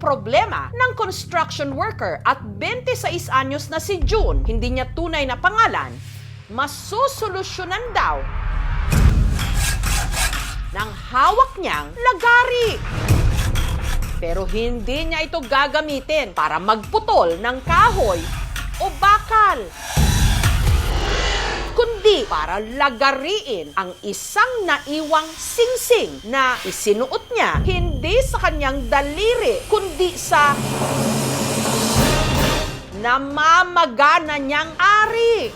problema ng construction worker at 26 anyos na si June, hindi niya tunay na pangalan, masusolusyonan daw ng hawak niyang lagari. Pero hindi niya ito gagamitin para magputol ng kahoy o bakal, kundi para lagariin ang isang naiwang singsing na isinuot niya hindi sa kanyang daliri, kundi sa namamagana niyang ari.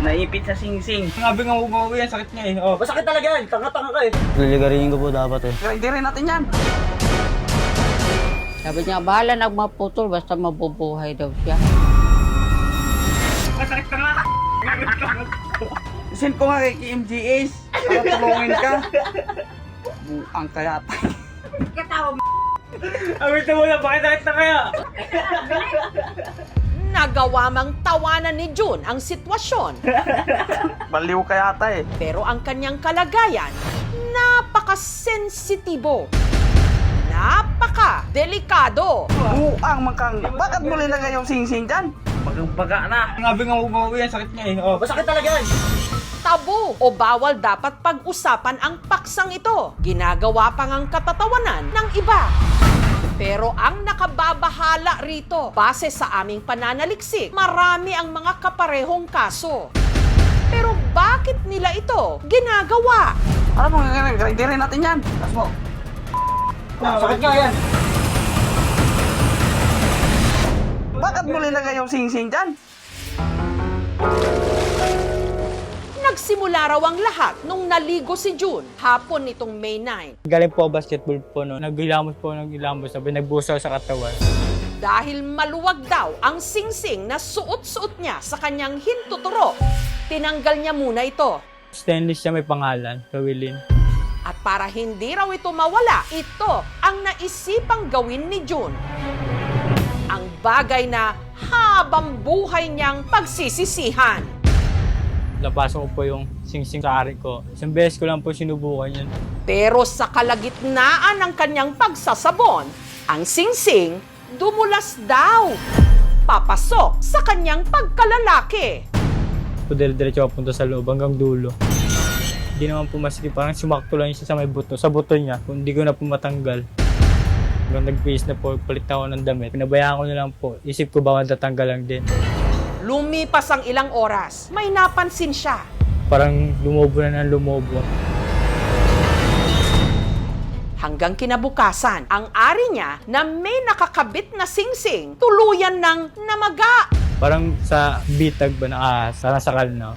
Naipit sa singsing. Sabi nga huwag mo yan, sakit niya eh. Oh. Masakit talaga yan. Tanga-tanga ka eh. Liligarin ko po dapat eh. Pero hindi rin natin yan. Sabi niya, bahala na maputol basta mabubuhay daw siya. Masakit ka nga. Send ko nga kay KMGS para tulungin ka. Buang kaya tayo. Awit mo na, bakit sakit na kaya? Nagawa mang tawanan ni June ang sitwasyon. Baliw kaya tayo eh. Pero ang kanyang kalagayan, napaka-sensitibo. Napaka-delikado. Buang makang. Bakit mo linagay yung singsing dyan? Bagang-baga na. Sabi nga huwag mo yan, sakit niya eh. Oh. Masakit talaga yan. Tabu o bawal dapat pag-usapan ang paksang ito. Ginagawa pang ang katatawanan ng iba. Pero ang nakababahala rito, base sa aming pananaliksik, marami ang mga kaparehong kaso. Pero bakit nila ito ginagawa? Alam mo, hindi rin natin yan. Tas mo. Masakit nga yan. Bakit mo linagay yung singsing dyan? Nagsimula raw ang lahat nung naligo si June hapon nitong May 9. Galing po basketball po no. Naghilamos, sabi nagbusaw sa katawan. Dahil maluwag daw ang singsing na suot-suot niya sa kanyang hintuturo, tinanggal niya muna ito. Stainless siya, may pangalan, Kawilin. At para hindi raw ito mawala, ito ang naisipang gawin ni June. Ang bagay na habang buhay niyang pagsisisihan. Napasok ko po yung singsing sa ari ko. Isang beses ko lang po sinubukan yun. Pero sa kalagitnaan ng kanyang pagsasabon, ang singsing dumulas daw. Papasok sa kanyang pagkalalaki. Diretso ako punta sa loob hanggang dulo. Hindi naman po maski, parang sumakto lang siya sa may buto. Sa buto niya, kung hindi ko na po matanggal. Hanggang nag-face na po, palit ako ng damit. Pinabayaan ko na lang po. Isip ko bawal tatanggal lang din. Lumipas ang ilang oras, may napansin siya. Parang lumobo na ng lumobo. Hanggang kinabukasan, ang ari niya na may nakakabit na singsing, tuluyan ng namaga. Parang sa bitag ba nakasakal na.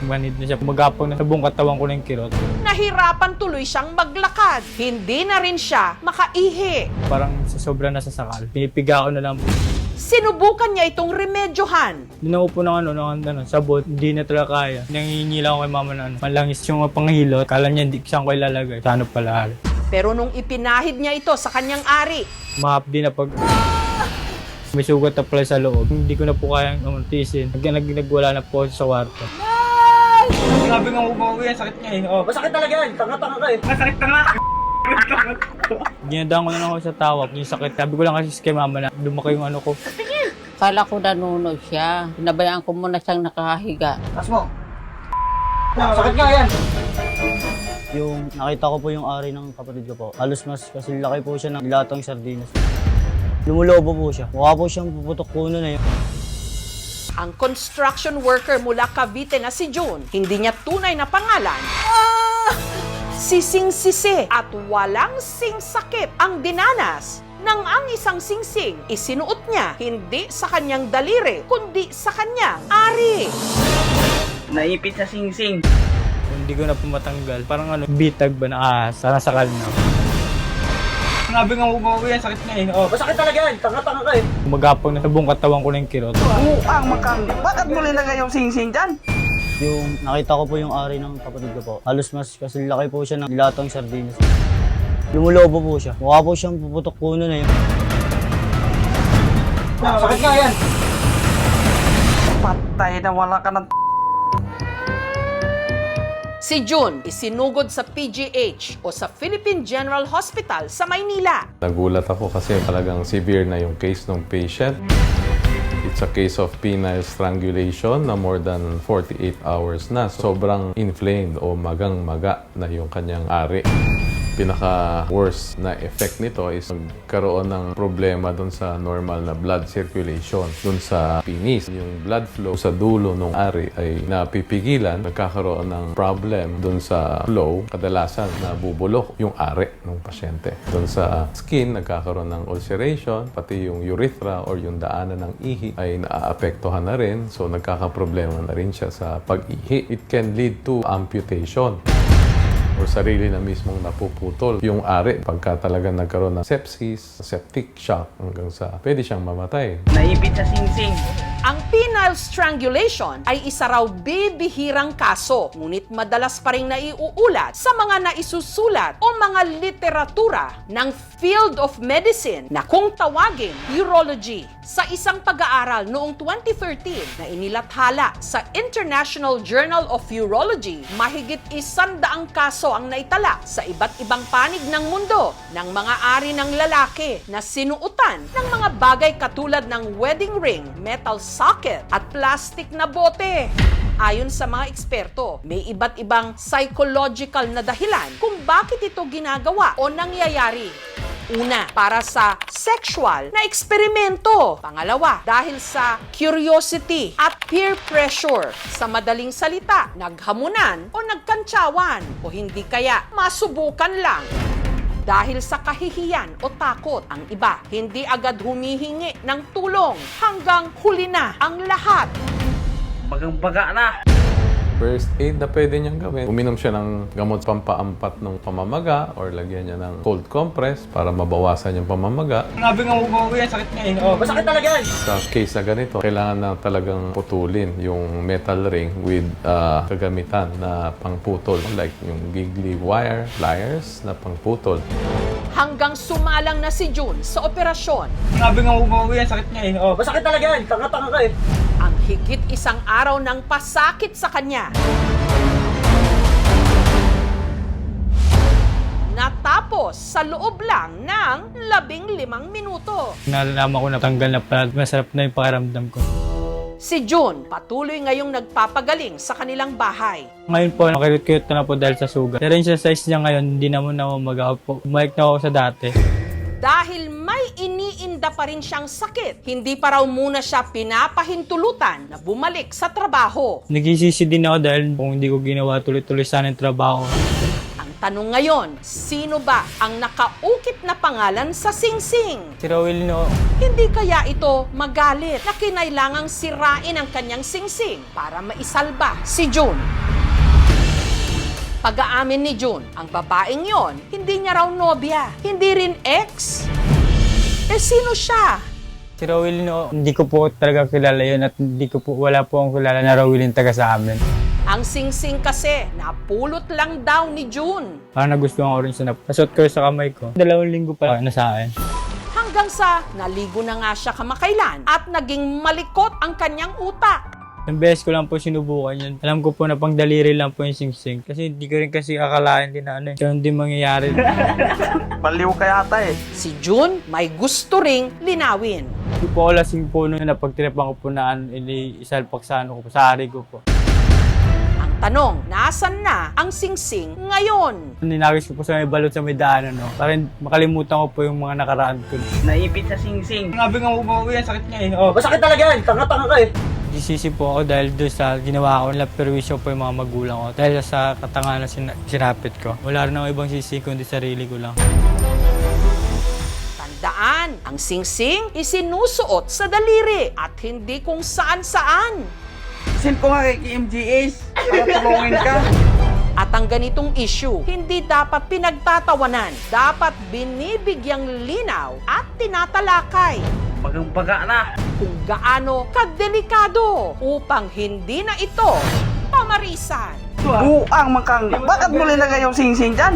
Manid na siya, magapang na sa buong katawan ko na yung kirot. Nahirapan tuloy siyang maglakad. Hindi na rin siya makaihi. Parang sa sobra na sasakal. Pinipiga ko na lang po. Sinubukan niya itong remedyohan. Dinaw po ng sabot, hindi na talaga kaya. Nanginila ko kay mama na malangis yung panghilo. Kala niya hindi saan ko ilalagay. Sa ano pala. Pero nung ipinahid niya ito sa kanyang ari, Mahapdi na pag may sugat na pala sa loob. Hindi ko na po kayang tiisin. Nagwala na po sa kwarto. Sabi nga huwag mo yan, sakit niya eh. Oh. Masakit talaga yan. Tanga-tanga ka eh. Masakit ka nga. Ginadaan ko na lang ako sa tawag, yung sakit. Sabi ko lang kasi kay mama na lumaki yung ano ko. Kala ko nanunod siya. Pinabayaan ko muna siyang nakahiga. Tas mo. Masakit nga yan. Yung nakita ko po yung ari ng kapatid ko po. Halos mas kasi laki po siya ng latang sardinas. Lumulobo po siya. Mukha po siyang puputok puno na yun. ang construction worker mula Cavite na si June, hindi niya tunay na pangalan, sising-sisi at walang singsakit ang dinanas nang ang isang singsing isinuot niya hindi sa kanyang daliri kundi sa kanyang ari. Naipit sa singsing. Hindi ko na po matanggal. Parang bitag ba nakasakal na. Sabi nga huwag yan, sakit na eh. Oh. Masakit talaga yan, tanga-tanga ka eh. Magapang na sa buong katawan ko na yung kirot. Buang makang. Bakit mo nilagay yung singsing dyan? Yung nakita ko po yung ari ng kapatid ko po. Halos mas kasi laki po siya ng latang sardinas. Lumulobo po siya. Mukha po siyang puputok puno na yun. Masakit nga yan. Patay na wala ka ng Si June, isinugod sa PGH o sa Philippine General Hospital sa Maynila. Nagulat ako kasi talagang severe na yung case ng patient. It's a case of penile strangulation na more than 48 hours na. Sobrang inflamed o magang-maga na yung kanyang ari. Pinaka-worst na effect nito is magkaroon ng problema dun sa normal na blood circulation dun sa penis. Yung blood flow sa dulo ng ari ay napipigilan, nagkakaroon ng problem dun sa flow. Kadalasan nabubulok yung ari ng pasyente. Dun sa skin, nagkakaroon ng ulceration, pati yung urethra or yung daanan ng ihi ay naaapektuhan na rin. So nagkakaproblema na rin siya sa pag-ihi. It can lead to amputation o sarili na mismong napuputol yung ari pagka talaga nagkaroon ng sepsis, septic shock hanggang sa pwede siyang mamatay. Naipit sa singsing. Ang penile strangulation ay isa raw bibihirang kaso, ngunit madalas pa rin naiuulat sa mga naisusulat o mga literatura ng field of medicine na kung tawagin urology. Sa isang pag-aaral noong 2013 na inilathala sa International Journal of Urology, mahigit 100 kaso ang naitala sa iba't ibang panig ng mundo ng mga ari ng lalaki na sinuutan ng mga bagay katulad ng wedding ring, metal socket at plastic na bote. Ayon sa mga eksperto, may iba't ibang psychological na dahilan kung bakit ito ginagawa o nangyayari. Una, para sa sexual na eksperimento. Pangalawa, dahil sa curiosity at peer pressure. Sa madaling salita, naghamunan o nagkantsawan o hindi kaya masubukan lang. Dahil sa kahihiyan o takot, ang iba hindi agad humihingi ng tulong hanggang huli na ang lahat. Bagang-baga na. First aid na pwede niyang gawin. Uminom siya ng gamot pampaampat ng pamamaga or lagyan niya ng cold compress para mabawasan yung pamamaga. Grabe nga mo yan, sakit nga eh. Oh, masakit talaga yan. Sa case na ganito, kailangan na talagang putulin yung metal ring with kagamitan na pangputol like yung giggly wire, pliers na pangputol. Hanggang sumalang na si June sa operasyon. Grabe nga mo yan, sakit nga eh. Oh, masakit talaga yan. Tanga-tanga ka eh. Ang higit isang araw ng pasakit sa kanya. Natapos sa loob lang ng 15 minuto. Nalalaman ko na tanggal na pala. Masarap na yung pakiramdam ko. Si June patuloy ngayong nagpapagaling sa kanilang bahay. Ngayon po, nakirut-kirut na po dahil sa sugat. Pero yung sa size niya ngayon, hindi naman ako mag-out po. Bumalik na ako sa dati. Dahil may iniinda pa rin siyang sakit, hindi pa raw muna siya pinapahintulutan na bumalik sa trabaho. Nagsisisi din ako dahil kung hindi ko ginawa tuloy-tuloy sana yung trabaho. Ang tanong ngayon, sino ba ang nakaukit na pangalan sa singsing? Si Rowell, no, Hindi kaya ito magalit na kinailangang sirain ang kanyang singsing para maisalba si June? Pag-aamin ni June, ang babaeng yon, hindi niya raw nobya, hindi rin ex. Eh sino siya? si Rowell, no, hindi ko po talaga kilala yun at wala po akong kilala na Rowell yung taga sa amin. Ang singsing kasi, napulot lang daw ni June. Parang nagustuhan ko rin siya na pasot ko sa kamay ko. 2 linggo pa na sa akin. Hanggang sa naligo na nga siya kamakailan at naging malikot ang kanyang utak. Ang beses ko lang po sinubukan yun. Alam ko po na pang daliri lang po yung singsing. Kasi hindi ko rin kasi akalain din na ganun din mangyayari. Baliw ka yata eh. Si June may gusto ring linawin. Hindi po ako lasing po nung napagtiripan ko po na isalpak sa ko po, sa ari ko po. Ang tanong, nasan na ang singsing ngayon? Ninagis ko po sa may balot sa may daanan, no? Para makalimutan ko po yung mga nakaraan ko. Naipit sa singsing. Grabe nga mo yan, sakit nga eh. Oh, masakit talaga yan. Tanga-tanga ka eh. Isisi po ako dahil doon sa ginawa ko, naperwisyo po yung mga magulang ko. Dahil sa katangahan na sinapit ko. Wala rin ako ibang sisi kundi sarili ko lang. Tandaan, ang singsing isinusuot sa daliri at hindi kung saan-saan. Send ko nga kay KMGS para tulungin ka. At ang ganitong issue, hindi dapat pinagtatawanan. Dapat binibigyang linaw at tinatalakay Bagang-baga na. kung gaano kadelikado upang hindi na ito pamarisan. Buang makang. Bakit mo linagay yung singsing dyan?